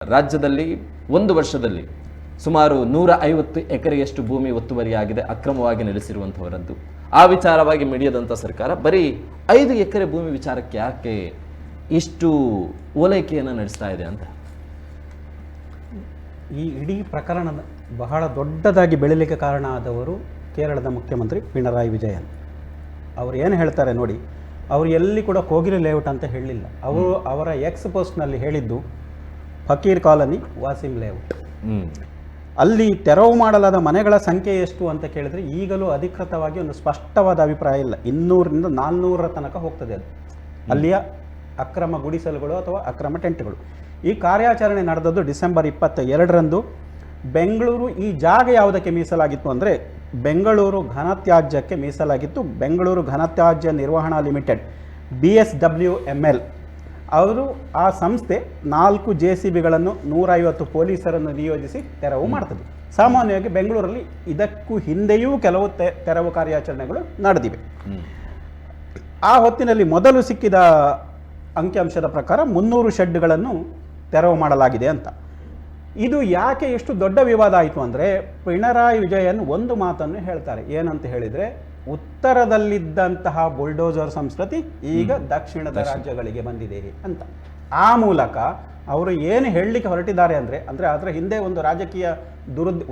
ರಾಜ್ಯದಲ್ಲಿ ಒಂದು ವರ್ಷದಲ್ಲಿ ಸುಮಾರು 150 ಎಕರೆಯಷ್ಟು ಭೂಮಿ ಒತ್ತುವರಿಯಾಗಿದೆ, ಅಕ್ರಮವಾಗಿ ನೆಲೆಸಿರುವಂಥವರದ್ದು. ಆ ವಿಚಾರವಾಗಿ ಮಿಡಿಯದಂಥ ಸರ್ಕಾರ ಬರೀ 5 ಎಕರೆ ಭೂಮಿ ವಿಚಾರಕ್ಕೆ ಯಾಕೆ ಇಷ್ಟು ಓಲೈಕೆಯನ್ನು ನಡೆಸ್ತಾ ಇದೆ ಅಂತ. ಈ ಇಡೀ ಪ್ರಕರಣದ ಬಹಳ ದೊಡ್ಡದಾಗಿ ಬೆಳೀಲಿಕ್ಕೆ ಕಾರಣ ಆದವರು ಕೇರಳದ ಮುಖ್ಯಮಂತ್ರಿ ಪಿಣರಾಯಿ ವಿಜಯನ್. ಅವರು ಏನು ಹೇಳ್ತಾರೆ ನೋಡಿ, ಅವರು ಎಲ್ಲಿ ಕೂಡ ಕೋಗಿಲೆ ಲೇಔಟ್ ಅಂತ ಹೇಳಲಿಲ್ಲ. ಅವರು ಅವರ ಎಕ್ಸ್ ಪೋಸ್ಟ್ನಲ್ಲಿ ಹೇಳಿದ್ದು ಫಕೀರ್ ಕಾಲನಿ, ವಾಸಿಂ ಲೇಔಟ್. ಅಲ್ಲಿ ತೆರವು ಮಾಡಲಾದ ಮನೆಗಳ ಸಂಖ್ಯೆ ಎಷ್ಟು ಅಂತ ಕೇಳಿದ್ರೆ ಈಗಲೂ ಅಧಿಕೃತವಾಗಿ ಒಂದು ಸ್ಪಷ್ಟವಾದ ಅಭಿಪ್ರಾಯ ಇಲ್ಲ. 200ರಿಂದ 400ರ ತನಕ ಹೋಗ್ತದೆ ಅದು ಅಲ್ಲಿಯ ಅಕ್ರಮ ಗುಡಿಸಲುಗಳು ಅಥವಾ ಅಕ್ರಮ ಟೆಂಟ್ಗಳು. ಈ ಕಾರ್ಯಾಚರಣೆ ನಡೆದದ್ದು ಡಿಸೆಂಬರ್ 22ರಂದು. ಬೆಂಗಳೂರು ಈ ಜಾಗ ಯಾವುದಕ್ಕೆ ಮೀಸಲಾಗಿತ್ತು ಅಂದರೆ ಬೆಂಗಳೂರು ಘನತ್ಯಾಜ್ಯಕ್ಕೆ ಮೀಸಲಾಗಿತ್ತು. ಬೆಂಗಳೂರು ಘನತ್ಯಾಜ್ಯ ನಿರ್ವಹಣಾ ಲಿಮಿಟೆಡ್ BSWML ಅವರು ಆ ಸಂಸ್ಥೆ 4 JCBಗಳನ್ನು 150 ಪೊಲೀಸರನ್ನು ನಿಯೋಜಿಸಿ ತೆರವು ಮಾಡ್ತದೆ. ಸಾಮಾನ್ಯವಾಗಿ ಬೆಂಗಳೂರಲ್ಲಿ ಇದಕ್ಕೂ ಹಿಂದೆಯೂ ಕೆಲವು ತೆರವು ಕಾರ್ಯಾಚರಣೆಗಳು ನಡೆದಿವೆ. ಆ ಹೊತ್ತಿನಲ್ಲಿ ಮೊದಲು ಸಿಕ್ಕಿದ ಅಂಕಿಅಂಶದ ಪ್ರಕಾರ 300 ಶೆಡ್ಗಳನ್ನು ತೆರವು ಮಾಡಲಾಗಿದೆ ಅಂತ. ಇದು ಯಾಕೆ ಎಷ್ಟು ದೊಡ್ಡ ವಿವಾದ ಆಯಿತು ಅಂದರೆ ಪಿಣರಾಯಿ ವಿಜಯನ್ ಒಂದು ಮಾತನ್ನು ಹೇಳ್ತಾರೆ. ಏನಂತ ಹೇಳಿದರೆ, ಉತ್ತರದಲ್ಲಿದ್ದಂತಹ ಬುಲ್ಡೋಸರ್ ಸಂಸ್ಕೃತಿ ಈಗ ದಕ್ಷಿಣದ ರಾಜ್ಯಗಳಿಗೆ ಬಂದಿದೆ ಅಂತ. ಆ ಮೂಲಕ ಅವರು ಏನು ಹೇಳಲಿಕ್ಕೆ ಹೊರಟಿದ್ದಾರೆ ಅಂದರೆ ಅದರ ಹಿಂದೆ ಒಂದು ರಾಜಕೀಯ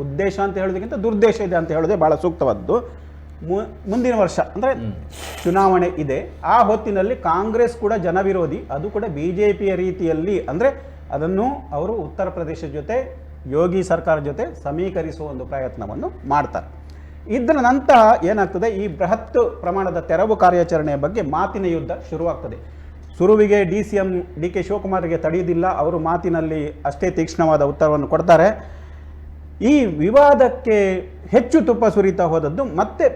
ಉದ್ದೇಶ ಅಂತ ಹೇಳೋದಕ್ಕಿಂತ ದುರುದ್ದೇಶ ಇದೆ ಅಂತ ಹೇಳೋದೇ ಭಾಳ ಸೂಕ್ತವಾದ್ದು. ಮುಂದಿನ ವರ್ಷ ಅಂದರೆ ಚುನಾವಣೆ ಇದೆ. ಆ ಹೊತ್ತಿನಲ್ಲಿ ಕಾಂಗ್ರೆಸ್ ಕೂಡ ಜನವಿರೋಧಿ, ಅದು ಕೂಡ BJPಯ ರೀತಿಯಲ್ಲಿ, ಅಂದರೆ ಅದನ್ನು ಅವರು ಉತ್ತರ ಪ್ರದೇಶ ಜೊತೆ ಯೋಗಿ ಸರ್ಕಾರ ಜೊತೆ ಸಮೀಕರಿಸುವ ಒಂದು ಪ್ರಯತ್ನವನ್ನು ಮಾಡ್ತಾರೆ. ಇದರ ನಂತರ ಏನಾಗ್ತದೆ, ಈ ಬೃಹತ್ ಪ್ರಮಾಣದ ತೆರವು ಕಾರ್ಯಾಚರಣೆಯ ಬಗ್ಗೆ ಮಾತಿನ ಯುದ್ಧ ಶುರುವಾಗ್ತದೆ. ಶುರುವಿಗೆ DCM DK ಶಿವಕುಮಾರ್ಗೆ ತಡೆಯುವುದಿಲ್ಲ. ಅವರು ಮಾತಿನಲ್ಲಿ ಅಷ್ಟೇ ತೀಕ್ಷ್ಣವಾದ ಉತ್ತರವನ್ನು ಕೊಡ್ತಾರೆ. ಈ ವಿವಾದಕ್ಕೆ ಹೆಚ್ಚು ತುಪ್ಪ ಸುರಿತಾ ಹೋದದ್ದು ಮತ್ತೆ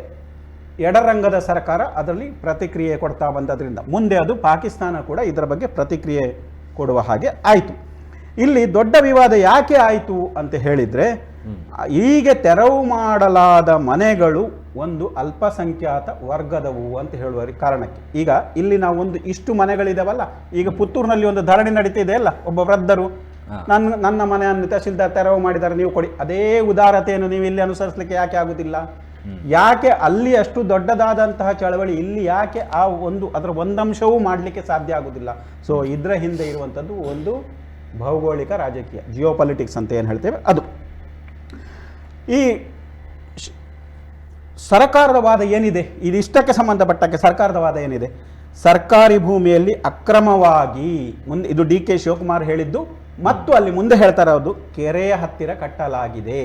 ಎಡರಂಗದ ಸರ್ಕಾರ ಅದರಲ್ಲಿ ಪ್ರತಿಕ್ರಿಯೆ ಕೊಡ್ತಾ ಬಂದದ್ರಿಂದ ಮುಂದೆ ಅದು ಪಾಕಿಸ್ತಾನ ಕೂಡ ಇದರ ಬಗ್ಗೆ ಪ್ರತಿಕ್ರಿಯೆ ಕೊಡುವ ಹಾಗೆ ಆಯಿತು. ಇಲ್ಲಿ ದೊಡ್ಡ ವಿವಾದ ಯಾಕೆ ಆಯಿತು ಅಂತ ಹೇಳಿದರೆ, ಈಗ ತೆರವು ಮಾಡಲಾದ ಮನೆಗಳು ಒಂದು ಅಲ್ಪಸಂಖ್ಯಾತ ವರ್ಗದವು ಅಂತ ಹೇಳುವ ಕಾರಣಕ್ಕೆ. ಈಗ ಇಲ್ಲಿ ನಾವು ಇಷ್ಟು ಮನೆಗಳಿದಾವಲ್ಲ, ಈಗ ಪುತ್ತೂರಿನಲ್ಲಿ ಒಂದು ಧರಣಿ ನಡೀತಿದೆ ಅಲ್ಲ, ಒಬ್ಬ ವೃದ್ಧರು ನನ್ನ ಮನೆಯನ್ನು ತಹಶೀಲ್ದಾರ್ ತೆರವು ಮಾಡಿದ್ದಾರೆ, ನೀವು ಕೊಡಿ. ಅದೇ ಉದಾರತೆಯನ್ನು ನೀವು ಇಲ್ಲಿ ಅನುಸರಿಸಲಿಕ್ಕೆ ಯಾಕೆ ಆಗುತ್ತಿಲ್ಲ? ಯಾಕೆ ಅಲ್ಲಿ ಅಷ್ಟು ದೊಡ್ಡದಾದಂತಹ ಚಳವಳಿ ಇಲ್ಲಿ ಯಾಕೆ ಅದರ ಒಂದಂಶವೂ ಮಾಡಲಿಕ್ಕೆ ಸಾಧ್ಯ ಆಗುವುದಿಲ್ಲ? ಸೊ ಇದರ ಹಿಂದೆ ಇರುವಂಥದ್ದು ಒಂದು ಭೌಗೋಳಿಕ ರಾಜಕೀಯ, ಜಿಯೋಪಾಲಿಟಿಕ್ಸ್ ಅಂತ ಏನು ಹೇಳ್ತೇವೆ ಅದು. ಈ ಸರ್ಕಾರದ ವಾದ ಏನಿದೆ, ಇದಿಷ್ಟಕ್ಕೆ ಸಂಬಂಧಪಟ್ಟಕ್ಕೆ ಸರ್ಕಾರದ ವಾದ ಏನಿದೆ, ಸರ್ಕಾರಿ ಭೂಮಿಯಲ್ಲಿ ಅಕ್ರಮವಾಗಿ ಇದು DK ಶಿವಕುಮಾರ್ ಹೇಳಿದ್ದು, ಮತ್ತು ಅಲ್ಲಿ ಮುಂದೆ ಹೇಳ್ತಾರೆ ಅದು ಕೆರೆಯ ಹತ್ತಿರ ಕಟ್ಟಲಾಗಿದೆ.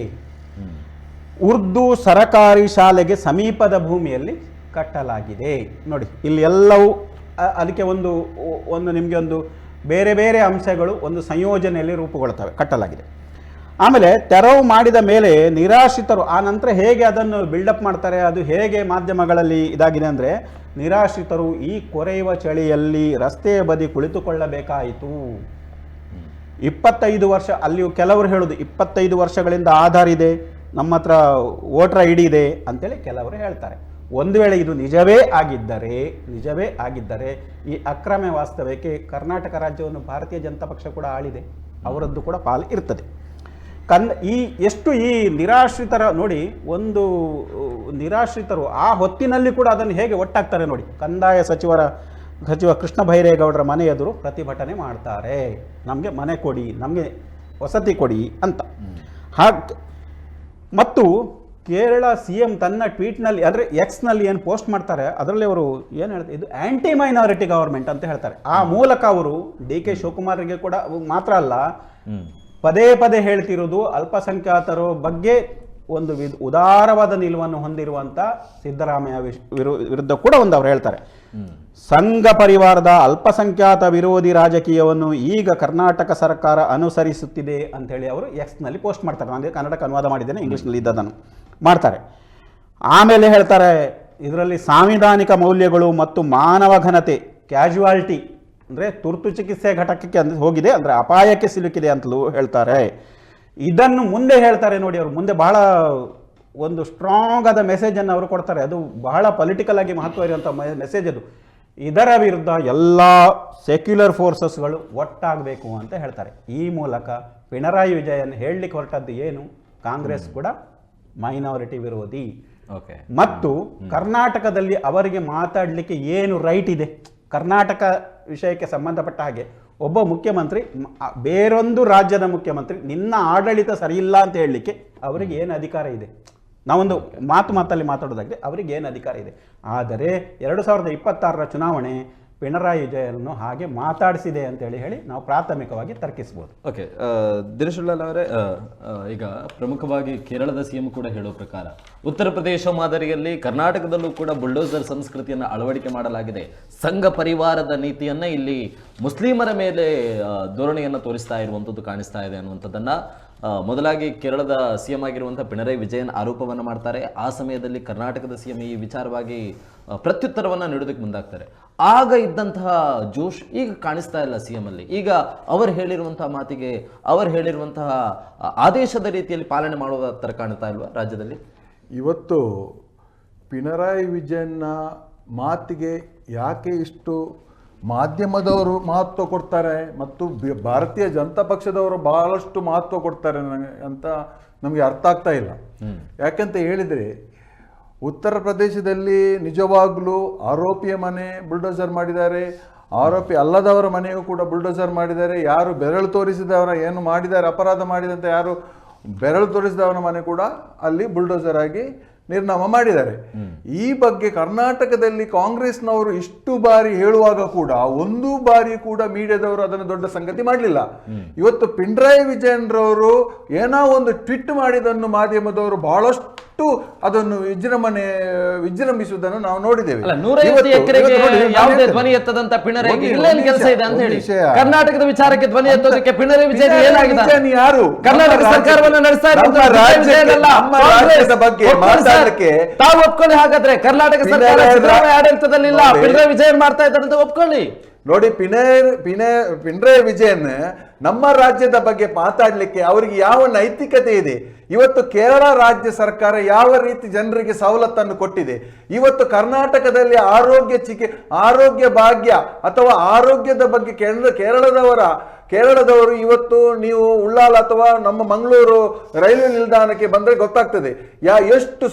ಉರ್ದು ಸರಕಾರಿ ಶಾಲೆಗೆ ಸಮೀಪದ ಭೂಮಿಯಲ್ಲಿ ಕಟ್ಟಲಾಗಿದೆ. ನೋಡಿ ಇಲ್ಲಿ ಎಲ್ಲವೂ ಅದಕ್ಕೆ ಒಂದು ನಿಮಗೆ ಒಂದು ಬೇರೆ ಬೇರೆ ಅಂಶಗಳು ಒಂದು ಸಂಯೋಜನೆಯಲ್ಲಿ ರೂಪುಗೊಳ್ತವೆ. ಕಟ್ಟಲಾಗಿದೆ. ಆಮೇಲೆ ತೆರವು ಮಾಡಿದ ಮೇಲೆ ನಿರಾಶ್ರಿತರು ಆ ನಂತರ ಹೇಗೆ ಅದನ್ನು ಬಿಲ್ಡಪ್ ಮಾಡ್ತಾರೆ, ಅದು ಹೇಗೆ ಮಾಧ್ಯಮಗಳಲ್ಲಿ ಇದಾಗಿದೆ ಅಂದರೆ, ನಿರಾಶ್ರಿತರು ಈ ಕೊರೆಯುವ ಚಳಿಯಲ್ಲಿ ರಸ್ತೆಯ ಬದಿ ಕುಳಿತುಕೊಳ್ಳಬೇಕಾಯಿತು. 25 ವರ್ಷ, ಅಲ್ಲಿ ಕೆಲವರು ಹೇಳೋದು 25 ವರ್ಷಗಳಿಂದ ಆಧಾರ್ ಇದೆ, ನಮ್ಮ ಹತ್ರ ವೋಟರ್ ID ಇದೆ ಅಂತೇಳಿ ಕೆಲವರು ಹೇಳ್ತಾರೆ. ಒಂದು ವೇಳೆ ಇದು ನಿಜವೇ ಆಗಿದ್ದರೆ ಈ ಅಕ್ರಮ ವಾಸ್ತವ್ಯಕ್ಕೆ ಕರ್ನಾಟಕ ರಾಜ್ಯವನ್ನು ಭಾರತೀಯ ಜನತಾ ಪಕ್ಷ ಕೂಡ ಆಳಿದೆ, ಅವರದ್ದು ಕೂಡ ಪಾಲು ಇರ್ತದೆ. ಈ ನಿರಾಶ್ರಿತರ ನೋಡಿ, ಒಂದು ನಿರಾಶ್ರಿತರು ಆ ಹೊತ್ತಿನಲ್ಲಿ ಕೂಡ ಅದನ್ನು ಹೇಗೆ ಒಟ್ಟಾಗ್ತಾರೆ ನೋಡಿ. ಕಂದಾಯ ಸಚಿವ ಕೃಷ್ಣ ಬೈರೇಗೌಡರ ಮನೆ ಎದುರು ಪ್ರತಿಭಟನೆ ಮಾಡ್ತಾರೆ, ನಮಗೆ ಮನೆ ಕೊಡಿ, ನಮಗೆ ವಸತಿ ಕೊಡಿ ಅಂತ. ಮತ್ತು ಕೇರಳ CM ತನ್ನ ಟ್ವೀಟ್ನಲ್ಲಿ ಅಂದರೆ ಎಕ್ಸ್ನಲ್ಲಿ ಏನು ಪೋಸ್ಟ್ ಮಾಡ್ತಾರೆ ಅದರಲ್ಲಿ ಅವರು ಏನು ಹೇಳ್ತಾರೆ, ಇದು ಆ್ಯಂಟಿ ಮೈನಾರಿಟಿ ಗವರ್ಮೆಂಟ್ ಅಂತ ಹೇಳ್ತಾರೆ. ಆ ಮೂಲಕ ಅವರು DK ಶಿವಕುಮಾರ್ಗೆ ಕೂಡ ಮಾತ್ರ ಅಲ್ಲ, ಪದೇ ಪದೇ ಹೇಳ್ತಿರೋದು ಅಲ್ಪಸಂಖ್ಯಾತರ ಬಗ್ಗೆ ಒಂದು ಉದಾರವಾದ ನಿಲುವನ್ನು ಹೊಂದಿರುವಂಥ ಸಿದ್ದರಾಮಯ್ಯ ವಿರುದ್ಧ ಕೂಡ ಅವ್ರು ಹೇಳ್ತಾರೆ. ಸಂಘ ಪರಿವಾರದ ಅಲ್ಪಸಂಖ್ಯಾತ ವಿರೋಧಿ ರಾಜಕೀಯವನ್ನು ಈಗ ಕರ್ನಾಟಕ ಸರ್ಕಾರ ಅನುಸರಿಸುತ್ತಿದೆ ಅಂತೇಳಿ ಅವರು ಎಕ್ಸ್ನಲ್ಲಿ ಪೋಸ್ಟ್ ಮಾಡ್ತಾರೆ. ನನಗೆ ಕನ್ನಡಕ್ಕೆ ಅನುವಾದ ಮಾಡಿದ್ದೇನೆ, ಇಂಗ್ಲೀಷ್ನಲ್ಲಿ ಇದ್ದದನ್ನು ಮಾಡ್ತಾರೆ. ಆಮೇಲೆ ಹೇಳ್ತಾರೆ, ಇದರಲ್ಲಿ ಸಾಂವಿಧಾನಿಕ ಮೌಲ್ಯಗಳು ಮತ್ತು ಮಾನವ ಘನತೆ, ಕ್ಯಾಶುವಾಲಿಟಿ ಅಂದರೆ ತುರ್ತು ಚಿಕಿತ್ಸೆ ಘಟಕಕ್ಕೆ ಹೋಗಿದೆ, ಅಂದರೆ ಅಪಾಯಕ್ಕೆ ಸಿಲುಕಿದೆ ಅಂತಲೂ ಹೇಳ್ತಾರೆ. ಇದನ್ನು ಮುಂದೆ ಹೇಳ್ತಾರೆ ನೋಡಿ, ಅವರು ಮುಂದೆ ಬಹಳ ಒಂದು ಸ್ಟ್ರಾಂಗ್ ಆದ ಮೆಸೇಜನ್ನು ಅವರು ಕೊಡ್ತಾರೆ. ಅದು ಬಹಳ ಪೊಲಿಟಿಕಲ್ ಆಗಿ ಮಹತ್ವ ಇರುವಂಥ ಮೆಸೇಜ್ ಅದು. ಇದರ ವಿರುದ್ಧ ಎಲ್ಲ ಸೆಕ್ಯುಲರ್ ಫೋರ್ಸಸ್ಗಳು ಒಟ್ಟಾಗಬೇಕು ಅಂತ ಹೇಳ್ತಾರೆ. ಈ ಮೂಲಕ ಪಿಣರಾಯಿ ವಿಜಯನ್ ಹೇಳಲಿಕ್ಕೆ ಹೊರಟದ್ದು ಏನು? ಕಾಂಗ್ರೆಸ್ ಕೂಡ ಮೈನಾರಿಟಿ ವಿರೋಧಿ ಓಕೆ. ಮತ್ತು ಕರ್ನಾಟಕದಲ್ಲಿ ಅವರಿಗೆ ಮಾತಾಡಲಿಕ್ಕೆ ಏನು ರೈಟ್ ಇದೆ? ಕರ್ನಾಟಕ ವಿಷಯಕ್ಕೆ ಸಂಬಂಧಪಟ್ಟ ಹಾಗೆ ಒಬ್ಬ ಮುಖ್ಯಮಂತ್ರಿ ಬೇರೊಂದು ರಾಜ್ಯದ ಮುಖ್ಯಮಂತ್ರಿ ನಿನ್ನ ಆಡಳಿತ ಸರಿಯಿಲ್ಲ ಅಂತ ಹೇಳಲಿಕ್ಕೆ ಅವರಿಗೆ ಏನು ಅಧಿಕಾರ ಇದೆ? ನಾವೊಂದು ಮಾತಲ್ಲಿ ಮಾತಾಡೋದಾಗಿದೆ, ಅವರಿಗೆ ಏನು ಅಧಿಕಾರ ಇದೆ? ಆದರೆ 2026ರ ಚುನಾವಣೆ ಪಿಣರಾಯಿ ವಿಜಯನನ್ನು ಹಾಗೆ ಮಾತಾಡಿಸಿದೆ ಅಂತೇಳಿ ಹೇಳಿ ನಾವು ಪ್ರಾಥಮಿಕವಾಗಿ ತರ್ಕಿಸ್ಬೋದು. ಓಕೆ, ದಿನೇಶ್ ಉಳ್ಳಾಲ್ ಅವರೇ, ಈಗ ಪ್ರಮುಖವಾಗಿ ಕೇರಳದ ಸಿಎಂ ಕೂಡ ಹೇಳೋ ಪ್ರಕಾರ ಉತ್ತರ ಪ್ರದೇಶ ಮಾದರಿಯಲ್ಲಿ ಕರ್ನಾಟಕದಲ್ಲೂ ಕೂಡ ಬುಲ್ಡೋಸರ್ ಸಂಸ್ಕೃತಿಯನ್ನು ಅಳವಡಿಕೆ ಮಾಡಲಾಗಿದೆ. ಸಂಘ ಪರಿವಾರದ ನೀತಿಯನ್ನ ಇಲ್ಲಿ ಮುಸ್ಲಿಮರ ಮೇಲೆ ಧೋರಣೆಯನ್ನು ತೋರಿಸ್ತಾ ಇರುವಂಥದ್ದು ಕಾಣಿಸ್ತಾ ಇದೆ ಅನ್ನುವಂಥದ್ದನ್ನ ಮೊದಲಾಗಿ ಕೇರಳದ ಸಿಎಂ ಆಗಿರುವಂತಹ ಪಿಣರಾಯಿ ವಿಜಯನ್ ಆರೋಪವನ್ನು ಮಾಡ್ತಾರೆ. ಆ ಸಮಯದಲ್ಲಿ ಕರ್ನಾಟಕದ ಸಿಎಂ ಈ ವಿಚಾರವಾಗಿ ಪ್ರತ್ಯುತ್ತರವನ್ನು ನೀಡೋದಕ್ಕೆ ಮುಂದಾಗ್ತಾರೆ. ಆಗ ಇದ್ದಂತಹ ಜೋಶ್ ಈಗ ಕಾಣಿಸ್ತಾ ಇಲ್ಲ ಸಿಎಂ ಅಲ್ಲಿ. ಈಗ ಅವರು ಹೇಳಿರುವಂತಹ ಮಾತಿಗೆ, ಅವರು ಹೇಳಿರುವಂತಹ ಆದೇಶದ ರೀತಿಯಲ್ಲಿ ಪಾಲನೆ ಮಾಡುವ ಥರ ಕಾಣ್ತಾ ಇಲ್ವಾ ರಾಜ್ಯದಲ್ಲಿ? ಇವತ್ತು ಪಿಣರಾಯಿ ವಿಜಯನ್ನ ಮಾತಿಗೆ ಯಾಕೆ ಇಷ್ಟು ಮಾಧ್ಯಮದವರು ಮಹತ್ವ ಕೊಡ್ತಾರೆ ಮತ್ತು ಭಾರತೀಯ ಜನತಾ ಪಕ್ಷದವರು ಬಹಳಷ್ಟು ಮಹತ್ವ ಕೊಡ್ತಾರೆ ಅಂತ ನಮಗೆ ಅರ್ಥ ಆಗ್ತಾ ಇಲ್ಲ. ಯಾಕಂತ ಹೇಳಿದರೆ ಉತ್ತರ ಪ್ರದೇಶದಲ್ಲಿ ನಿಜವಾಗ್ಲೂ ಆರೋಪಿಯ ಮನೆ ಬುಲ್ಡೋಸರ್ ಮಾಡಿದ್ದಾರೆ, ಆರೋಪಿ ಅಲ್ಲದವರ ಮನೆಯೂ ಕೂಡ ಬುಲ್ಡೋಸರ್ ಮಾಡಿದ್ದಾರೆ. ಯಾರು ಬೆರಳು ತೋರಿಸಿದವರ ಏನು ಮಾಡಿದ್ದಾರೆ, ಅಪರಾಧ ಮಾಡಿದಂತೆ ಯಾರು ಬೆರಳು ತೋರಿಸಿದವರ ಮನೆ ಕೂಡ ಅಲ್ಲಿ ಬುಲ್ಡೋಸರ್ ಆಗಿ ನಿರ್ನಾಮ ಮಾಡಿದ್ದಾರೆ. ಈ ಬಗ್ಗೆ ಕರ್ನಾಟಕದಲ್ಲಿ ಕಾಂಗ್ರೆಸ್ನವರು ಇಷ್ಟು ಬಾರಿ ಹೇಳುವಾಗ ಕೂಡ ಒಂದು ಬಾರಿ ಕೂಡ ಮೀಡಿಯಾದವರು ಅದನ್ನು ದೊಡ್ಡ ಸಂಗತಿ ಮಾಡಲಿಲ್ಲ. ಇವತ್ತು ಪಿಣರಾಯಿ ವಿಜಯನ್ರವರು ಏನೋ ಒಂದು ಟ್ವೀಟ್ ಮಾಡಿದನ್ನು ಮಾಧ್ಯಮದವರು ಬಹಳಷ್ಟು ಅದನ್ನು ವಿಜೃಂಭಿಸುವುದನ್ನು ನಾವು ನೋಡಿದ್ದೇವೆ. ಧ್ವನಿ ಎತ್ತದಂತ ಪಿಣರಾಯಿ ಕೆಲಸ ಇದೆ ಅಂತ ಹೇಳಿ ಕರ್ನಾಟಕದ ವಿಚಾರಕ್ಕೆ ಧ್ವನಿ ಎತ್ತೋದಕ್ಕೆ ಪಿಣರಾಯಿ ವಿಜಯನ್ ಏನಾಗಿದೆ? ಯಾರು ಕರ್ನಾಟಕ ಸರ್ಕಾರವನ್ನು ನಡೆಸ್ತಾ ರಾಜ್ಯದ ಬಗ್ಗೆ ಮಾತಾಡಲಿಕ್ಕೆ ತಾವು ಒಪ್ಕೊಳ್ಳಿ. ಹಾಗಾದ್ರೆ ಕರ್ನಾಟಕ ಸರ್ಕಾರ ಸಿದ್ದರಾಮಯ್ಯ ಆಡಳಿತದಲ್ಲಿಲ್ಲ, ಪಿಣರಾಯಿ ವಿಜಯನ್ ಮಾಡ್ತಾ ಇದ್ದಾರೆ ಅಂತ ಒಪ್ಕೊಳ್ಳಿ. ನೋಡಿ, ಪಿಣರಾಯಿ ವಿಜಯನ್ ನಮ್ಮ ರಾಜ್ಯದ ಬಗ್ಗೆ ಮಾತಾಡಲಿಕ್ಕೆ ಅವರಿಗೆ ಯಾವ ನೈತಿಕತೆ ಇದೆ? ಇವತ್ತು ಕೇರಳ ರಾಜ್ಯ ಸರ್ಕಾರ ಯಾವ ರೀತಿ ಜನರಿಗೆ ಸವಲತ್ತನ್ನು ಕೊಟ್ಟಿದೆ? ಇವತ್ತು ಕರ್ನಾಟಕದಲ್ಲಿ ಆರೋಗ್ಯ ಭಾಗ್ಯ ಅಥವಾ ಆರೋಗ್ಯದ ಬಗ್ಗೆ ಕೇರಳದವರು ಇವತ್ತು ನೀವು ಉಳ್ಳಾಲ ಅಥವಾ ನಮ್ಮ ಮಂಗಳೂರು ರೈಲ್ವೆ ನಿಲ್ದಾಣಕ್ಕೆ ಬಂದರೆ ಗೊತ್ತಾಗ್ತದೆ ಎಷ್ಟು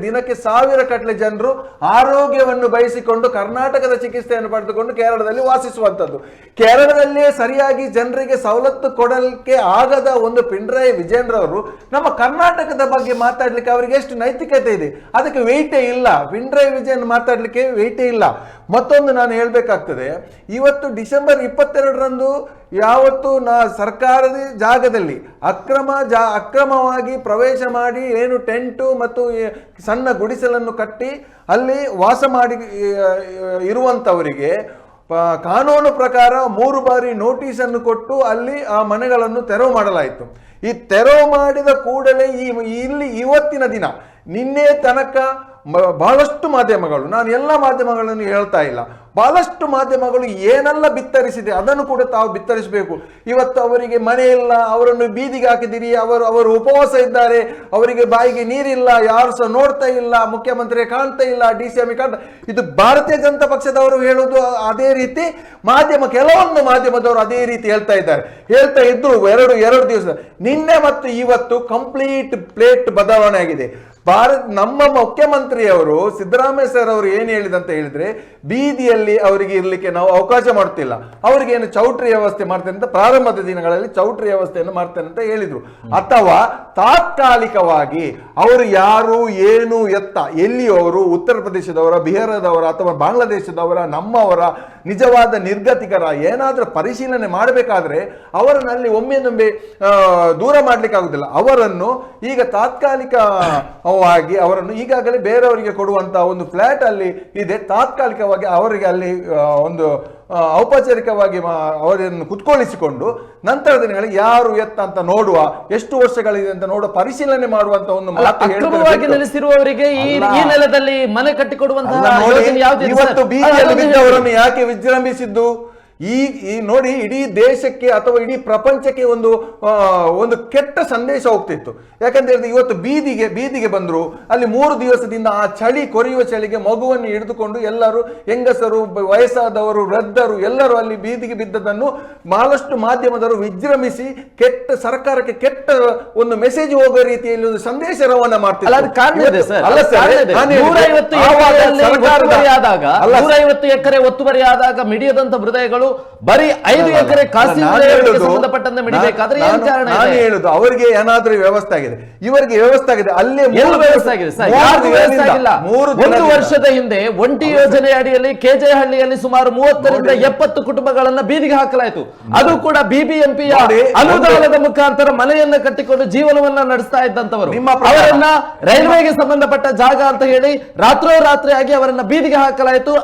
ದಿನಕ್ಕೆ ಸಾವಿರ ಕಟ್ಲೆ ಜನರು ಆರೋಗ್ಯವನ್ನು ಬಯಸಿಕೊಂಡು ಕರ್ನಾಟಕದ ಚಿಕಿತ್ಸೆಯನ್ನು ಪಡೆದುಕೊಂಡು ಕೇರಳದಲ್ಲಿ ವಾಸಿಸುವಂಥದ್ದು. ಕೇರಳದಲ್ಲಿಯೇ ಸರಿಯಾಗಿ ಜನರಿಗೆ ಸವಲತ್ತು ಕೊಡಲಿಕ್ಕೆ ಆಗದ ಒಂದು ಪಿಣರಾಯಿ ವಿಜಯನ್ರವರು ನಮ್ಮ ಕರ್ನಾಟಕದ ಬಗ್ಗೆ ಮಾತಾಡ್ಲಿಕ್ಕೆ ಅವರಿಗೆ ಎಷ್ಟು ನೈತಿಕತೆ ಇದೆ? ಅದಕ್ಕೆ ವೆಯ್ಟೇ ಇಲ್ಲ. ಪಿಣರಾಯಿ ವಿಜಯನ್ ಮಾತಾಡ್ಲಿಕ್ಕೆ ವೆಯ್ಟೇ ಇಲ್ಲ. ಮತ್ತೊಂದು ನಾನು ಹೇಳಬೇಕಾಗ್ತದೆ, ಇವತ್ತು ಡಿಸೆಂಬರ್ 22ರಂದು ಯಾವತ್ತು ಸರ್ಕಾರದ ಜಾಗದಲ್ಲಿ ಅಕ್ರಮವಾಗಿ ಪ್ರವೇಶ ಮಾಡಿ ಏನು ಟೆಂಟು ಮತ್ತು ಸಣ್ಣ ಗುಡಿಸಲನ್ನು ಕಟ್ಟಿ ಅಲ್ಲಿ ವಾಸ ಮಾಡಿ ಇರುವಂಥವರಿಗೆ ಕಾನೂನು ಪ್ರಕಾರ 3 ಬಾರಿ ನೋಟಿಸನ್ನು ಕೊಟ್ಟು ಅಲ್ಲಿ ಆ ಮನೆಗಳನ್ನು ತೆರವು ಮಾಡಲಾಯಿತು. ಈ ತೆರವು ಮಾಡಿದ ಕೂಡಲೇ ಇವತ್ತಿನ ದಿನ ನಿನ್ನೆ ತನಕ ಬಹಳಷ್ಟು ಮಾಧ್ಯಮಗಳು, ನಾನು ಎಲ್ಲ ಮಾಧ್ಯಮಗಳನ್ನು ಹೇಳ್ತಾ ಇಲ್ಲ, ಬಹಳಷ್ಟು ಮಾಧ್ಯಮಗಳು ಏನೆಲ್ಲ ಬಿತ್ತರಿಸಿದೆ ಅದನ್ನು ಕೂಡ ತಾವು ಬಿತ್ತರಿಸಬೇಕು. ಇವತ್ತು ಅವರಿಗೆ ಮನೆ ಇಲ್ಲ, ಅವರನ್ನು ಬೀದಿಗೆ ಹಾಕಿದಿರಿ, ಅವರು ಉಪವಾಸ ಇದ್ದಾರೆ, ಅವರಿಗೆ ಬಾಯಿಗೆ ನೀರಿಲ್ಲ, ಯಾರು ಸಹ ನೋಡ್ತಾ ಇಲ್ಲ, ಮುಖ್ಯಮಂತ್ರಿ ಕಾಣ್ತಾ ಇಲ್ಲ, DCM ಕಾಣ್ತಾ. ಇದು ಭಾರತೀಯ ಜನತಾ ಪಕ್ಷದವರು ಹೇಳುವುದು ಅದೇ ರೀತಿ, ಕೆಲವೊಂದು ಮಾಧ್ಯಮದವರು ಅದೇ ರೀತಿ ಹೇಳ್ತಾ ಇದ್ರು. ಎರಡು ದಿವಸ ನಿನ್ನೆ ಮತ್ತು ಇವತ್ತು ಕಂಪ್ಲೀಟ್ ಪ್ಲೇಟ್ ಬದಲಾವಣೆ ಆಗಿದೆ. ನಮ್ಮ ಮುಖ್ಯಮಂತ್ರಿಯವರು ಸಿದ್ದರಾಮಯ್ಯ ಸರ್ ಅವರು ಏನು ಹೇಳಿದಂತ ಹೇಳಿದ್ರೆ, ಬೀದಿಯಲ್ಲಿ ಅವರಿಗೆ ಇರ್ಲಿಕ್ಕೆ ನಾವು ಅವಕಾಶ ಮಾಡುತ್ತಿಲ್ಲ, ಅವರಿಗೆ ಏನು ಚೌಟ್ರಿ ವ್ಯವಸ್ಥೆ ಮಾಡ್ತೇನೆ ಅಂತ ಪ್ರಾರಂಭದ ದಿನಗಳಲ್ಲಿ ಚೌಟ್ರಿ ವ್ಯವಸ್ಥೆಯನ್ನು ಮಾಡ್ತೇನೆ ಅಂತ ಹೇಳಿದ್ರು. ಅಥವಾ ತಾತ್ಕಾಲಿಕವಾಗಿ ಅವರು ಯಾರು ಏನು ಎಲ್ಲಿಯವರು ಉತ್ತರ ಪ್ರದೇಶದವರ, ಬಿಹಾರದವರ ಅಥವಾ ಬಾಂಗ್ಲಾದೇಶದವರ, ನಮ್ಮವರ ನಿಜವಾದ ನಿರ್ಗತಿಕರ ಏನಾದರೂ ಪರಿಶೀಲನೆ ಮಾಡಬೇಕಾದ್ರೆ ಅವರನ್ನಲ್ಲಿ ಒಮ್ಮೆನೊಮ್ಮೆ ದೂರ ಮಾಡ್ಲಿಕ್ಕೆ ಆಗುದಿಲ್ಲ. ಅವರನ್ನು ಈಗ ತಾತ್ಕಾಲಿಕವಾಗಿ ಅವರನ್ನು ಈಗಾಗಲೇ ಬೇರೆಯವರಿಗೆ ಕೊಡುವಂತಹ ಒಂದು ಫ್ಲಾಟ್ ಅಲ್ಲಿ ಇದೆ. ತಾತ್ಕಾಲಿಕವಾಗಿ ಅವರಿಗೆ ಅಲ್ಲಿ ಒಂದು ಔಪಚಾರಿಕವಾಗಿ ಅವರನ್ನು ಕುತ್ಕೊಳ್ಳಿಸಿಕೊಂಡು ನಂತರ ದಿನಗಳಲ್ಲಿ ಯಾರು ಅಂತ ನೋಡುವ, ಎಷ್ಟು ವರ್ಷಗಳಿದೆ ಅಂತ ನೋಡುವ, ಪರಿಶೀಲನೆ ಮಾಡುವಂತ ಒಂದು ಮಾತು ನೆಲೆಸಿರುವವರಿಗೆ ಈ ನೆಲದಲ್ಲಿ ಮನೆ ಕಟ್ಟಿಕೊಡುವಂತಹ ಇವತ್ತು ಬೀದಿಯಲ್ಲಿ ಬಿದ್ದವರನ್ನು ಯಾಕೆ ವಿಜೃಂಭಿಸಿದ್ದು? ಈ ನೋಡಿ ಇಡೀ ದೇಶಕ್ಕೆ ಅಥವಾ ಇಡೀ ಪ್ರಪಂಚಕ್ಕೆ ಒಂದು ಕೆಟ್ಟ ಸಂದೇಶ ಹೋಗ್ತಿತ್ತು. ಯಾಕಂತ ಹೇಳಿದ್ರೆ ಇವತ್ತು ಬೀದಿಗೆ ಬಂದ್ರು, ಅಲ್ಲಿ 3 ದಿವಸದಿಂದ ಆ ಚಳಿ ಕೊರೆಯುವ ಚಳಿಗೆ ಮಗುವನ್ನು ಹಿಡಿದುಕೊಂಡು ಎಲ್ಲರೂ, ಹೆಂಗಸರು, ವಯಸ್ಸಾದವರು, ವೃದ್ಧರು ಎಲ್ಲರೂ ಅಲ್ಲಿ ಬೀದಿಗೆ ಬಿದ್ದದನ್ನು ಬಹಳಷ್ಟು ಮಾಧ್ಯಮದವರು ವಿಜೃಂಭಿಸಿ ಸರ್ಕಾರಕ್ಕೆ ಕೆಟ್ಟ ಒಂದು ಮೆಸೇಜ್ ಹೋಗುವ ರೀತಿಯಲ್ಲಿ ಒಂದು ಸಂದೇಶ ರವಾನೆ ಮಾಡ್ತಿದ್ದಾರೆ. 150 ಎಕರೆ ಒತ್ತುವರಿ ಆದಾಗ ಮಿಡಿಯದಂತ ಹೃದಯಗಳು ಬರೀ 5 ಎಕರೆ ಸಂಬಂಧಪಟ್ಟಂತೆ ಮಿಡಿಬೇಕಾದ್ರೆ ಏನ್ ಕಾರಣ? ನಾನು ಹೇಳುದು ಅವರಿಗೆ ಏನಾದ್ರೂ ವ್ಯವಸ್ಥೆ ಆಗಿದೆ, ಇವರಿಗೆ ವ್ಯವಸ್ಥೆ ಆಗಿದೆ. ಅಲ್ಲೇ ವ್ಯವಸ್ಥೆ ಆಗಿದೆ ಸರ್, ವ್ಯವಸ್ಥೆ ಆಗಿಲ್ಲ. 1 ವರ್ಷದ ಹಿಂದೆ ಒಂಟಿ ಯೋಜನೆ ಅಡಿಯಲ್ಲಿ ಕೆಜೆಹಳ್ಳಿಯಲ್ಲಿ ಸುಮಾರು 30 ರಿಂದ 70 ಕುಟುಂಬಗಳನ್ನ ಬೀದಿಗೆ ಹಾಕಲಾಯಿತು. ಅದು ಕೂಡ ಬಿಬಿಎಂಪಿಯ ಅನುದಾನದ ಮುಖಾಂತರ ಮನೆಯನ್ನ ಕಟ್ಟಿಕೊಂಡು ಜೀವನವನ್ನ ನಡೆಸ್ತಾ ಇದ್ದಂತವರು. ಅವರನ್ನ ರೈಲ್ವೆಗೆ ಸಂಬಂಧಪಟ್ಟ ಜಾಗ ಅಂತ ಹೇಳಿ ರಾತ್ರೋರಾತ್ರಿಯಾಗಿ ಅವರನ್ನ ಬೀದಿಗೆ ಹಾಕಲಾಯಿತು.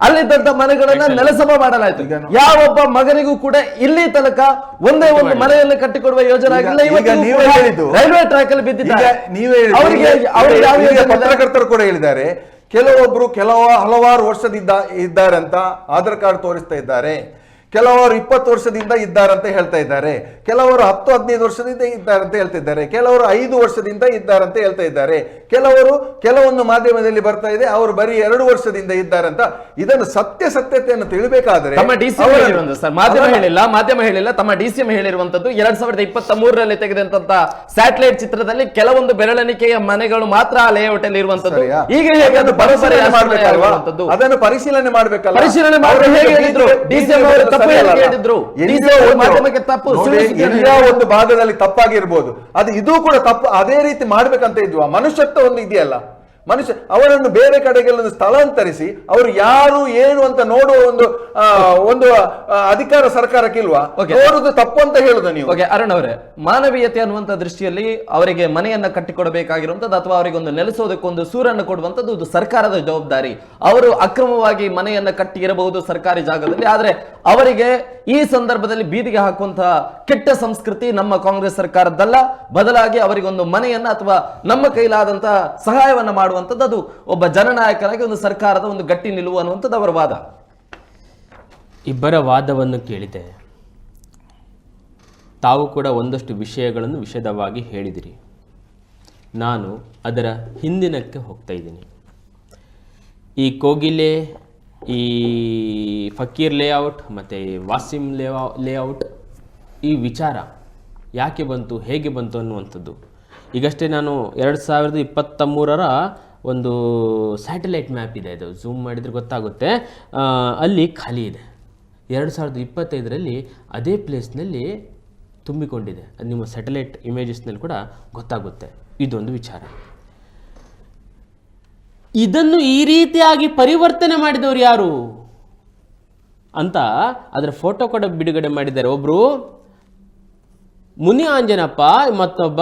ಅಲ್ಲಿದ್ದಂತ ಮನೆಗಳನ್ನ ನೆಲಸಮ ಮಾಡಲಾಯಿತು. ಯಾವೊಬ್ಬ ಮಗನಿಗೂ ಕೂಡ ಇಲ್ಲಿ ತನಕ ಒಂದೇ ಒಂದು ಮನೆಯನ್ನು ಕಟ್ಟಿಕೊಡುವ ಯೋಜನೆ ಆಗಿಲ್ಲ. ರೈಲ್ವೆ ಟ್ರ್ಯಾಕ್ ಅಲ್ಲಿ ಬಿದ್ದಿದ್ದಾರೆ. ಪತ್ರಕರ್ತರು ಕೂಡ ಹೇಳಿದ್ದಾರೆ, ಹಲವಾರು ವರ್ಷದಿಂದ ಇದ್ದಾರೆ ಅಂತ ಆಧಾರ್ ಕಾರ್ಡ್ ತೋರಿಸ್ತಾ ಇದ್ದಾರೆ, ಕೆಲವರು 20 ವರ್ಷದಿಂದ ಇದ್ದಾರಂತ ಹೇಳ್ತಾ ಇದ್ದಾರೆ, ಕೆಲವರು 10-15 ವರ್ಷದಿಂದ ಇದ್ದಾರಂತ ಹೇಳ್ತಾ ಇದ್ದಾರೆ, ಕೆಲವರು 5 ವರ್ಷದಿಂದ ಇದ್ದಾರಂತ ಹೇಳ್ತಾ ಇದ್ದಾರೆ, ಕೆಲವೊಂದು ಮಾಧ್ಯಮದಲ್ಲಿ ಬರ್ತಾ ಇದೆ ಅವರು ಬರೀ 2 ವರ್ಷದಿಂದ ಇದ್ದಾರಂತ. ಇದನ್ನು ಸತ್ಯತೆಯನ್ನು ತಿಳಿಬೇಕಾದ್ರೆ ತಮ್ಮ ಡಿಸಿಎಂ ಮಾಧ್ಯಮ ಹೇಳಿಲ್ಲ, ತಮ್ಮ ಡಿಸಿಎಂ ಹೇಳಿರುವಂತದ್ದು 2023ರಲ್ಲಿ ತೆಗೆದಂತ ಸ್ಯಾಟಲೈಟ್ ಚಿತ್ರದಲ್ಲಿ ಕೆಲವೊಂದು ಬೆರಳೆಣಿಕೆಯ ಮನೆಗಳು ಮಾತ್ರ ಆ ಲೇಔಟ್ ಅಲ್ಲಿ ಇರುವಂತದ್ದು. ಈಗ ಹೇಗೆ ಅದು ಅದನ್ನು ಪರಿಶೀಲನೆ ಮಾಡಬೇಕಲ್ಲ. ಪರಿಶೀಲನೆ ಮಾಡಿ ಹೇಗೆ ಹೇಳಿದ್ರು ಡಿಸಿಎಂ ಅವರು? ಒಂದು ಭಾಗದಲ್ಲಿ ತಪ್ಪಾಗಿರ್ಬೋದು, ಇದು ಕೂಡ ತಪ್ಪು. ಅದೇ ರೀತಿ ಮಾಡ್ಬೇಕಂತ ಇದ್ವಾ? ಮನುಷ್ಯತ್ವ ಒಂದು ಇದೆಯಲ್ಲ, ಅವರನ್ನು ಬೇರೆ ಕಡೆಗೆಲ್ಲ ಸ್ಥಳಾಂತರಿಸಿ ಅವರು ಯಾರು ಏನು ಅಂತ ನೋಡುವ ಒಂದು ಅಧಿಕಾರ ಸರ್ಕಾರಕ್ಕಿಲ್ವಾ? ನೋಡುದು ತಪ್ಪು ಅಂತ ಹೇಳುದು ನೀವು. ಅರುಣ್ ಅವರೇ, ಮಾನವೀಯತೆ ಅನ್ನುವಂತ ದೃಷ್ಟಿಯಲ್ಲಿ ಅವರಿಗೆ ಮನೆಯನ್ನ ಕಟ್ಟಿಕೊಡಬೇಕಾಗಿರುವಂತದ್ದು ಅಥವಾ ಅವರಿಗೆ ಒಂದು ನೆಲೆಸೋದಕ್ಕೊಂದು ಸೂರನ್ನು ಕೊಡುವಂತದ್ದು ಇದು ಸರ್ಕಾರದ ಜವಾಬ್ದಾರಿ. ಅವರು ಅಕ್ರಮವಾಗಿ ಮನೆಯನ್ನ ಕಟ್ಟಿರಬಹುದು ಸರ್ಕಾರಿ ಜಾಗದಲ್ಲಿ, ಆದ್ರೆ ಅವರಿಗೆ ಈ ಸಂದರ್ಭದಲ್ಲಿ ಬೀದಿಗೆ ಹಾಕುವಂತಹ ಕೆಟ್ಟ ಸಂಸ್ಕೃತಿ ನಮ್ಮ ಕಾಂಗ್ರೆಸ್ ಸರ್ಕಾರದ್ದಲ್ಲ. ಬದಲಾಗಿ ಅವರಿಗೊಂದು ಮನೆಯನ್ನ ಅಥವಾ ನಮ್ಮ ಕೈಲಾದಂತಹ ಸಹಾಯವನ್ನ ಮಾಡುವಂಥದ್ದು ಅದು ಒಬ್ಬ ಜನನಾಯಕನಾಗಿ ಒಂದು ಸರ್ಕಾರದ ಒಂದು ಗಟ್ಟಿ ನಿಲುವು ಅನ್ನುವಂಥದ್ದು ಅವರ ವಾದ. ಇಬ್ಬರ ವಾದವನ್ನು ಕೇಳಿದೆ. ತಾವು ಕೂಡ ಒಂದಷ್ಟು ವಿಷಯಗಳನ್ನು ವಿಶದವಾಗಿ ಹೇಳಿದಿರಿ. ನಾನು ಅದರ ಹಿಂದಿನಕ್ಕೆ ಹೋಗ್ತಾ ಇದ್ದೀನಿ. ಈ ಕೋಗಿಲೆ, ಈ ಫಕೀರ್ ಲೇಔಟ್ ಮತ್ತು ವಾಸಿಂ ಲೇಔಟ್ ಈ ವಿಚಾರ ಯಾಕೆ ಬಂತು, ಹೇಗೆ ಬಂತು ಅನ್ನುವಂಥದ್ದು. ಈಗಷ್ಟೇ ನಾನು 2023ರ ಒಂದು ಸ್ಯಾಟಲೈಟ್ ಮ್ಯಾಪ್ ಇದೆ, ಅದು ಝೂಮ್ ಮಾಡಿದರೆ ಗೊತ್ತಾಗುತ್ತೆ. ಅಲ್ಲಿ ಖಾಲಿ ಇದೆ. 2025ರಲ್ಲಿ ಅದೇ ಪ್ಲೇಸ್ನಲ್ಲಿ ತುಂಬಿಕೊಂಡಿದೆ. ಅದು ನಿಮ್ಮ ಸ್ಯಾಟಲೈಟ್ ಇಮೇಜಸ್ನಲ್ಲಿ ಕೂಡ ಗೊತ್ತಾಗುತ್ತೆ. ಇದೊಂದು ವಿಚಾರ. ಇದನ್ನು ಈ ರೀತಿಯಾಗಿ ಪರಿವರ್ತನೆ ಮಾಡಿದವರು ಯಾರು ಅಂತ ಅದರ ಫೋಟೋ ಕೂಡ ಬಿಡುಗಡೆ ಮಾಡಿದ್ದಾರೆ. ಒಬ್ಬರು ಮುನಿ ಆಂಜನಪ್ಪ, ಮತ್ತೊಬ್ಬ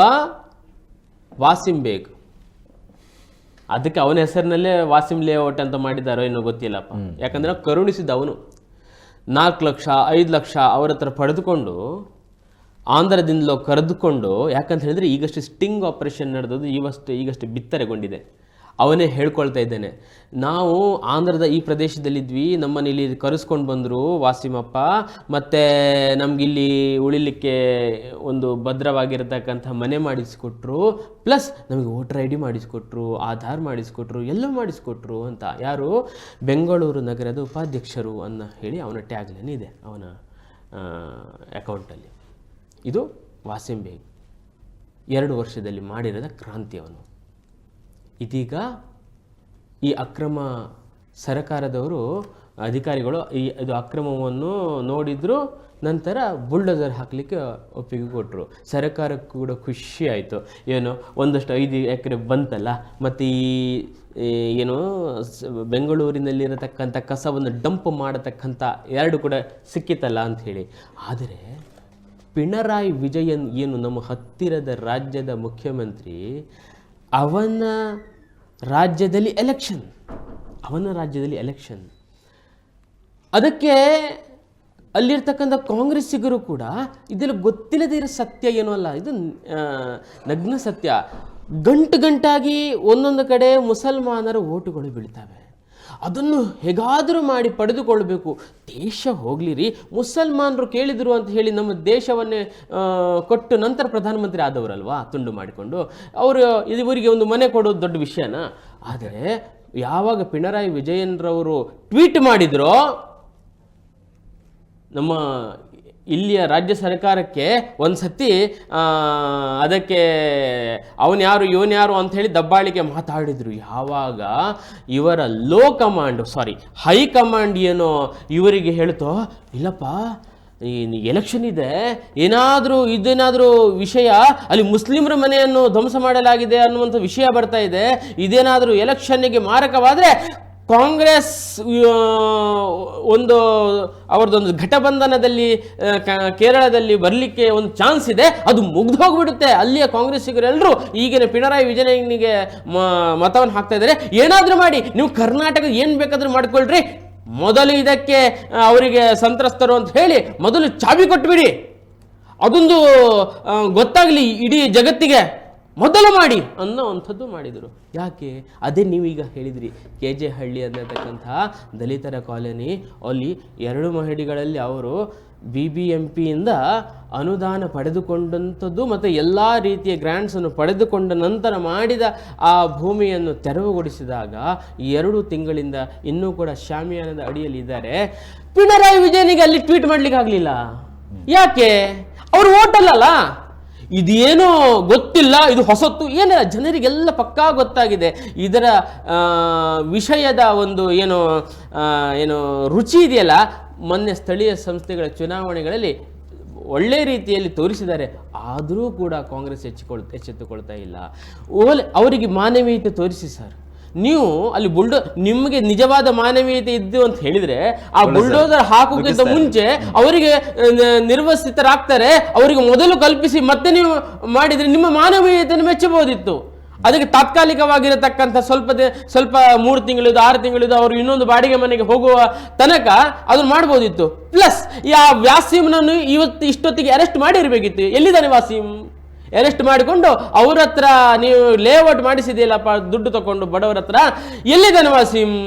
ವಾಸಿಂ ಬೇಗ್. ಅದಕ್ಕೆ ಅವನ ಹೆಸರಿನಲ್ಲೇ ವಾಸಿಂ ಲೇಔಟ್ ಅಂತ ಮಾಡಿದ್ದಾರೋ ಏನೋ ಗೊತ್ತಿಲ್ಲಪ್ಪ. ಯಾಕಂದರೆ ಕರುಣಿಸಿದ ಅವನು 4 ಲಕ್ಷ 5 ಲಕ್ಷ ಅವರ ಹತ್ರ ಪಡೆದುಕೊಂಡು ಆಂಧ್ರದಿಂದಲೋ ಕರೆದುಕೊಂಡು, ಯಾಕಂತ ಹೇಳಿದ್ರೆ ಈಗಷ್ಟೇ ಸ್ಟಿಂಗ್ ಆಪರೇಷನ್ ನಡೆದದ್ದು ಈಗಷ್ಟೇ ಬಿತ್ತರೆಗೊಂಡಿದೆ. ಅವನೇ ಹೇಳ್ಕೊಳ್ತಾ ಇದ್ದೇನೆ, ನಾವು ಆಂಧ್ರದ ಈ ಪ್ರದೇಶದಲ್ಲಿದ್ವಿ, ನಮ್ಮನ್ನು ಇಲ್ಲಿ ಕರೆಸ್ಕೊಂಡು ಬಂದರು ವಾಸಿಮಪ್ಪ, ಮತ್ತು ನಮಗಿಲ್ಲಿ ಉಳಿಲಿಕ್ಕೆ ಒಂದು ಭದ್ರವಾಗಿರತಕ್ಕಂಥ ಮನೆ ಮಾಡಿಸ್ಕೊಟ್ರು, ಪ್ಲಸ್ ನಮಗೆ ವೋಟರ್ ID ಮಾಡಿಸ್ಕೊಟ್ರು, ಆಧಾರ್ ಮಾಡಿಸ್ಕೊಟ್ರು, ಎಲ್ಲ ಮಾಡಿಸ್ಕೊಟ್ರು ಅಂತ. ಯಾರು? ಬೆಂಗಳೂರು ನಗರದ ಉಪಾಧ್ಯಕ್ಷರು ಅನ್ನ ಹೇಳಿ ಅವನ ಟ್ಯಾಗ್ಲೈನ್ ಇದೆ ಅವನ ಅಕೌಂಟಲ್ಲಿ. ಇದು ವಾಸಿಂ ಬೇಗ್ 2 ವರ್ಷದಲ್ಲಿ ಮಾಡಿರದ ಕ್ರಾಂತಿ ಅವನು. ಇದೀಗ ಈ ಅಕ್ರಮ ಸರಕಾರದವರು ಅಧಿಕಾರಿಗಳು ಇದು ಅಕ್ರಮವನ್ನು ನೋಡಿದ್ರು, ನಂತರ ಬುಲ್ಡೋಸರ್ ಹಾಕಲಿಕ್ಕೆ ಒಪ್ಪಿಗೆ ಕೊಟ್ಟರು. ಸರ್ಕಾರಕ್ಕೂ ಕೂಡ ಖುಷಿ ಆಯಿತು. ಏನು ಒಂದಷ್ಟು 5 ಎಕರೆ ಬಂತಲ್ಲ, ಮತ್ತು ಏನು ಬೆಂಗಳೂರಿನಲ್ಲಿರತಕ್ಕಂಥ ಕಸವನ್ನು ಡಂಪ್ ಮಾಡತಕ್ಕಂಥ 2 ಕೂಡ ಸಿಕ್ಕಿತಲ್ಲ ಅಂಥೇಳಿ. ಆದರೆ ಪಿಣರಾಯಿ ವಿಜಯನ್ ಏನು ನಮ್ಮ ಹತ್ತಿರದ ರಾಜ್ಯದ ಮುಖ್ಯಮಂತ್ರಿ, ಅವನ ರಾಜ್ಯದಲ್ಲಿ ಎಲೆಕ್ಷನ್, ಅದಕ್ಕೆ ಅಲ್ಲಿರ್ತಕ್ಕಂಥ ಕಾಂಗ್ರೆಸ್ಸಿಗರು ಕೂಡ ಇದೆಲ್ಲ ಗೊತ್ತಿಲ್ಲದೇ ಇರೋ ಸತ್ಯ ಏನೂ ಅಲ್ಲ, ಇದು ನಗ್ನ ಸತ್ಯ. ಗಂಟಾಗಿ ಒಂದೊಂದು ಕಡೆ ಮುಸಲ್ಮಾನರ ಓಟುಗಳು ಬೀಳ್ತವೆ. ಅದನ್ನು ಹೇಗಾದರೂ ಮಾಡಿ ಪಡೆದುಕೊಳ್ಬೇಕು. ದೇಶ ಹೋಗ್ಲಿರಿ, ಮುಸಲ್ಮಾನರು ಕೇಳಿದರು ಅಂತ ಹೇಳಿ ನಮ್ಮ ದೇಶವನ್ನೇ ಕೊಟ್ಟು ನಂತರ ಪ್ರಧಾನಮಂತ್ರಿ ಆದವರಲ್ವಾ, ತುಂಡು ಮಾಡಿಕೊಂಡು. ಅವರು ಇವರಿಗೆ ಒಂದು ಮನೆ ಕೊಡೋದು ದೊಡ್ಡ ವಿಷಯನಾ? ಆದರೆ ಯಾವಾಗ ಪಿಣರಾಯಿ ವಿಜಯನ್ರವರು ಟ್ವೀಟ್ ಮಾಡಿದ್ರೋ, ನಮ್ಮ ಇಲ್ಲಿಯ ರಾಜ್ಯ ಸರ್ಕಾರಕ್ಕೆ ಒಂದು ಸತಿ ಅದಕ್ಕೆ ಅವನ್ಯಾರು ಇವನ್ಯಾರು ಅಂತ ಹೇಳಿ ದಬ್ಬಾಳಿಕೆ ಮಾತಾಡಿದರು. ಯಾವಾಗ ಇವರ ಹೈಕಮಾಂಡ್ ಏನೋ ಇವರಿಗೆ ಹೇಳ್ತೋ, ಇಲ್ಲಪ್ಪ ಎಲೆಕ್ಷನ್ ಇದೆ, ಇದೇನಾದರೂ ವಿಷಯ ಅಲ್ಲಿ ಮುಸ್ಲಿಮರ ಮನೆಯನ್ನು ಧ್ವಂಸ ಮಾಡಲಾಗಿದೆ ಅನ್ನುವಂಥ ವಿಷಯ ಬರ್ತಾ ಇದೆ, ಇದೇನಾದರೂ ಎಲೆಕ್ಷನ್ನಿಗೆ ಮಾರಕವಾದರೆ ಕಾಂಗ್ರೆಸ್ ಅವರದೊಂದು ಘಟಬಂಧನದಲ್ಲಿ ಕೇರಳದಲ್ಲಿ ಬರಲಿಕ್ಕೆ ಒಂದು ಚಾನ್ಸ್ ಇದೆ, ಅದು ಮುಗ್ದು ಹೋಗ್ಬಿಡುತ್ತೆ. ಅಲ್ಲಿಯ ಕಾಂಗ್ರೆಸ್ಸಿಗರೆಲ್ಲರೂ ಈಗಿನ ಪಿಣರಾಯಿ ವಿಜಯನಿಗೆ ಮತವನ್ನು ಹಾಕ್ತಾ ಇದ್ದಾರೆ. ಏನಾದರೂ ಮಾಡಿ ನೀವು ಕರ್ನಾಟಕ ಏನು ಬೇಕಾದರೂ ಮಾಡ್ಕೊಳ್ರಿ, ಮೊದಲು ಇದಕ್ಕೆ ಅವರಿಗೆ ಸಂತ್ರಸ್ತರು ಅಂತ ಹೇಳಿ ಮೊದಲು ಚಾವಿ ಕೊಟ್ಬಿಡಿ, ಅದೊಂದು ಗೊತ್ತಾಗಲಿ ಇಡೀ ಜಗತ್ತಿಗೆ, ಮೊದಲು ಮಾಡಿ ಅನ್ನೋವಂಥದ್ದು ಮಾಡಿದರು. ಯಾಕೆ? ಅದೇ ನೀವೀಗ ಹೇಳಿದ್ರಿ, KJ ಹಳ್ಳಿ ಅನ್ನತಕ್ಕಂತಹ ದಲಿತರ ಕಾಲೋನಿ, ಅಲ್ಲಿ 2 ಮಹಡಿಗಳಲ್ಲಿ ಅವರು BBMPಯಿಂದ ಅನುದಾನ ಪಡೆದುಕೊಂಡಂಥದ್ದು ಮತ್ತು ಎಲ್ಲ ರೀತಿಯ ಗ್ರ್ಯಾಂಟ್ಸನ್ನು ಪಡೆದುಕೊಂಡ ನಂತರ ಮಾಡಿದ ಆ ಭೂಮಿಯನ್ನು ತೆರವುಗೊಳಿಸಿದಾಗ 2 ತಿಂಗಳಿಂದ ಇನ್ನೂ ಕೂಡ ಶಾಮಿಯಾನದ ಅಡಿಯಲ್ಲಿ ಇದ್ದಾರೆ. ಪಿಣರಾಯಿ ವಿಜಯನಿಗೆ ಅಲ್ಲಿ ಟ್ವೀಟ್ ಮಾಡ್ಲಿಕ್ಕೆ ಆಗಲಿಲ್ಲ. ಯಾಕೆ? ಅವರು ಓಟಲ್ಲ, ಇದೇನೋ ಗೊತ್ತಿಲ್ಲ, ಇದು ಹೊಸತ್ತು ಏನಿಲ್ಲ, ಜನರಿಗೆಲ್ಲ ಪಕ್ಕಾ ಗೊತ್ತಾಗಿದೆ. ಇದರ ವಿಷಯದ ಒಂದು ಏನು ರುಚಿ ಇದೆಯಲ್ಲ, ಮೊನ್ನೆ ಸ್ಥಳೀಯ ಸಂಸ್ಥೆಗಳ ಚುನಾವಣೆಗಳಲ್ಲಿ ಒಳ್ಳೆ ರೀತಿಯಲ್ಲಿ ತೋರಿಸಿದ್ದಾರೆ. ಆದರೂ ಕೂಡ ಕಾಂಗ್ರೆಸ್ ಎಚ್ಚೆತ್ತುಕೊಳ್ತಾ ಇಲ್ಲ. ಅವರಿಗೆ ಮಾನವೀಯತೆ ತೋರಿಸಿ ಸರ್. ನೀವು ಅಲ್ಲಿ ನಿಮಗೆ ನಿಜವಾದ ಮಾನವೀಯತೆ ಇದ್ದು ಅಂತ ಹೇಳಿದ್ರೆ ಆ ಬುಲ್ಡೋಸರ್ ಹಾಕೋಕ್ಕಿಂತ ಮುಂಚೆ ಅವರಿಗೆ ನಿರ್ವಸಿತರಾಗ್ತಾರೆ, ಅವರಿಗೆ ಮೊದಲು ಕಲ್ಪಿಸಿ ಮತ್ತೆ ನೀವು ಮಾಡಿದ್ರೆ ನಿಮ್ಮ ಮಾನವೀಯತೆಯನ್ನು ಮೆಚ್ಚಬಹುದಿತ್ತು. ಅದಕ್ಕೆ ತಾತ್ಕಾಲಿಕವಾಗಿರತಕ್ಕಂಥ ಸ್ವಲ್ಪ 3 ತಿಂಗಳಿದ್ದು 6 ತಿಂಗಳಿದ್ದು ಅವರು ಇನ್ನೊಂದು ಬಾಡಿಗೆ ಮನೆಗೆ ಹೋಗುವ ತನಕ ಅದನ್ನು ಮಾಡ್ಬೋದಿತ್ತು. ಪ್ಲಸ್ ವ್ಯಾಸೀಮ್ನನ್ನು ಇಷ್ಟೊತ್ತಿಗೆ ಅರೆಸ್ಟ್ ಮಾಡಿರ್ಬೇಕಿತ್ತು. ಎಲ್ಲಿದ್ದಾನೆ ವಾಸೀಮ್? ಅರೆಸ್ಟ್ ಮಾಡಿಕೊಂಡು ಅವ್ರ ಹತ್ರ ನೀವು ಲೇಔಟ್ ಮಾಡಿಸಿದೆಯಲ್ಲಪ್ಪ ದುಡ್ಡು ತಗೊಂಡು ಬಡವರ ಹತ್ರ, ಎಲ್ಲಿದ್ದಾನೆ ವಾಸೀಮ್?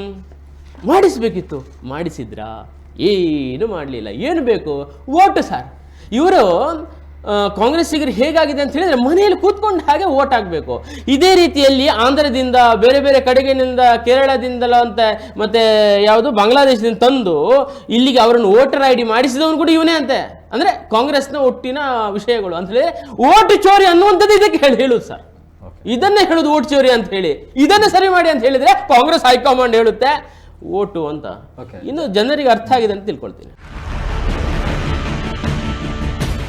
ಮಾಡಿಸ್ಬೇಕಿತ್ತು. ಮಾಡಿಸಿದ್ರಾ? ಏನು ಮಾಡಲಿಲ್ಲ. ಏನು ಬೇಕು? Vote sir. ಇವರು ಕಾಂಗ್ರೆಸ್ಸಿಗರು ಹೇಗಾಗಿದೆ ಅಂತ ಹೇಳಿದ್ರೆ ಮನೆಯಲ್ಲಿ ಕೂತ್ಕೊಂಡು ಹಾಗೆ ಓಟ್ ಹಾಕಬೇಕು. ಇದೇ ರೀತಿಯಲ್ಲಿ ಆಂಧ್ರದಿಂದ ಬೇರೆ ಬೇರೆ ಕಡೆಗಿನಿಂದ ಕೇರಳದಿಂದಲೋ ಅಂತ ಮತ್ತೆ ಯಾವುದು ಬಾಂಗ್ಲಾದೇಶದಿಂದ ತಂದು ಇಲ್ಲಿಗೆ ಅವರನ್ನು ವೋಟರ್ ID ಮಾಡಿಸಿದವನು ಕೂಡ ಇವನೇ ಅಂತೆ. ಅಂದರೆ ಕಾಂಗ್ರೆಸ್ನ ಒಟ್ಟಿನ ವಿಷಯಗಳು ಅಂತ ಹೇಳಿದ್ರೆ ಓಟು ಚೋರಿ ಅನ್ನುವಂಥದ್ದು ಇದಕ್ಕೆ ಹೇಳುದು ಸರ್. ಇದನ್ನೇ ಹೇಳುದು ಓಟ್ ಚೋರಿ ಅಂತ ಹೇಳಿ. ಇದನ್ನೇ ಸರಿ ಮಾಡಿ ಅಂತ ಹೇಳಿದ್ರೆ ಕಾಂಗ್ರೆಸ್ ಹೈಕಮಾಂಡ್ ಹೇಳುತ್ತೆ ಓಟು ಅಂತ. ಇನ್ನು ಜನರಿಗೆ ಅರ್ಥ ಆಗಿದೆ ಅಂತ ತಿಳ್ಕೊಳ್ತೀನಿ.